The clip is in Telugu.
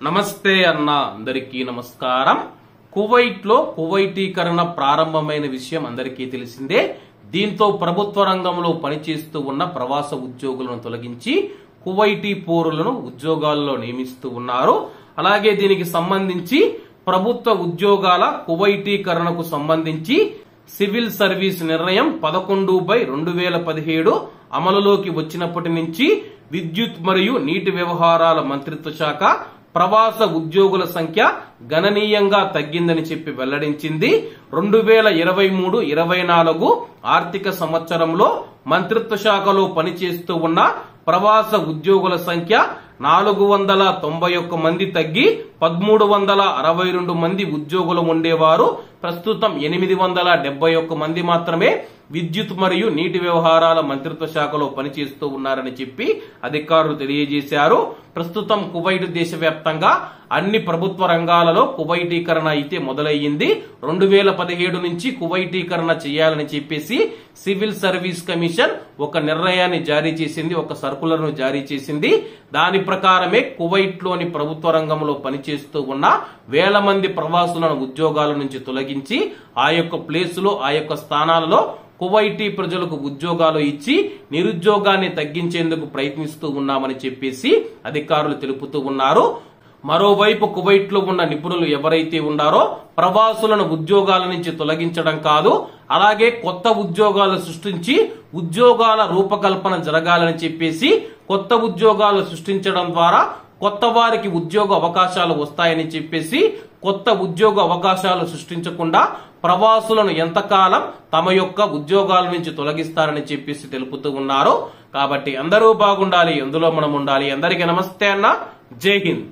నమస్తే అన్న అందరికీ నమస్కారం. కువైట్ లో కువైటీకరణ ప్రారంభమైన విషయం అందరికీ తెలిసిందే. దీంతో ప్రభుత్వ రంగంలో పనిచేస్తూ ఉన్న ప్రవాస ఉద్యోగులను తొలగించి కువైటీ పౌరులను ఉద్యోగాల్లో నియమిస్తూ ఉన్నారు. అలాగే దీనికి సంబంధించి ప్రభుత్వ ఉద్యోగాల కువైటీకరణకు సంబంధించి సివిల్ సర్వీస్ నిర్ణయం 11/2017 అమలులోకి వచ్చినప్పటి నుంచి విద్యుత్ మరియు నీటి వ్యవహారాల మంత్రిత్వ శాఖ ప్రవాస ఉద్యోగుల సంఖ్య గణనీయంగా తగ్గిందని చెప్పి వెల్లడించింది. 2023-24 ఆర్థిక సంవత్సరంలో మంత్రిత్వ శాఖలో పనిచేస్తూ ఉన్న ప్రవాస ఉద్యోగుల సంఖ్య 491 మంది తగ్గి 1362 మంది ఉద్యోగులు ఉండేవారు. ప్రస్తుతం 871 మంది మాత్రమే విద్యుత్ మరియు నీటి వ్యవహారాల మంత్రిత్వ శాఖలో పనిచేస్తూ ఉన్నారని చెప్పి అధికారులు తెలియజేశారు. ప్రస్తుతం కువైట్ దేశవ్యాప్తంగా అన్ని ప్రభుత్వ రంగాలలో కువైటీకరణ అయితే మొదలయ్యింది. 2017 నుంచి కువైటీకరణ చేయాలని చెప్పేసి సివిల్ సర్వీస్ కమిషన్ ఒక నిర్ణయాన్ని జారీ చేసింది, ఒక సర్కులర్ ను జారీ చేసింది. దాని ప్రకారమే కువైట్ లోని ప్రభుత్వ రంగంలో పనిచేస్తూ ఉన్న వేల మంది ప్రవాసులను ఉద్యోగాల నుంచి తొలగించి ఆ యొక్క ప్లేసులో ఆ యొక్క స్థానాలలో కువైటీ ప్రజలకు ఉద్యోగాలు ఇచ్చి నిరుద్యోగాన్ని తగ్గించేందుకు ప్రయత్నిస్తూ ఉన్నామని చెప్పేసి అధికారులు తెలుపుతూ ఉన్నారు. మరోవైపు కువైట్ లో ఉన్న నిపుణులు ఎవరైతే ఉన్నారో ప్రవాసులను ఉద్యోగాల నుంచి తొలగించడం కాదు, అలాగే కొత్త ఉద్యోగాలు సృష్టించి ఉద్యోగాల రూపకల్పన జరగాలని చెప్పేసి కొత్త ఉద్యోగాలు సృష్టించడం ద్వారా కొత్త వారికి ఉద్యోగ అవకాశాలు వస్తాయని చెప్పేసి కొత్త ఉద్యోగ అవకాశాలు సృష్టించకుండా ప్రవాసులను ఎంతకాలం తమ యొక్క ఉద్యోగాల నుంచి తొలగిస్తారని చెప్పేసి తెలుపుతూ ఉన్నారు. కాబట్టి అందరూ బాగుండాలి, ఎందులో మనం ఉండాలి. అందరికీ నమస్తే అన్న, జై హింద్.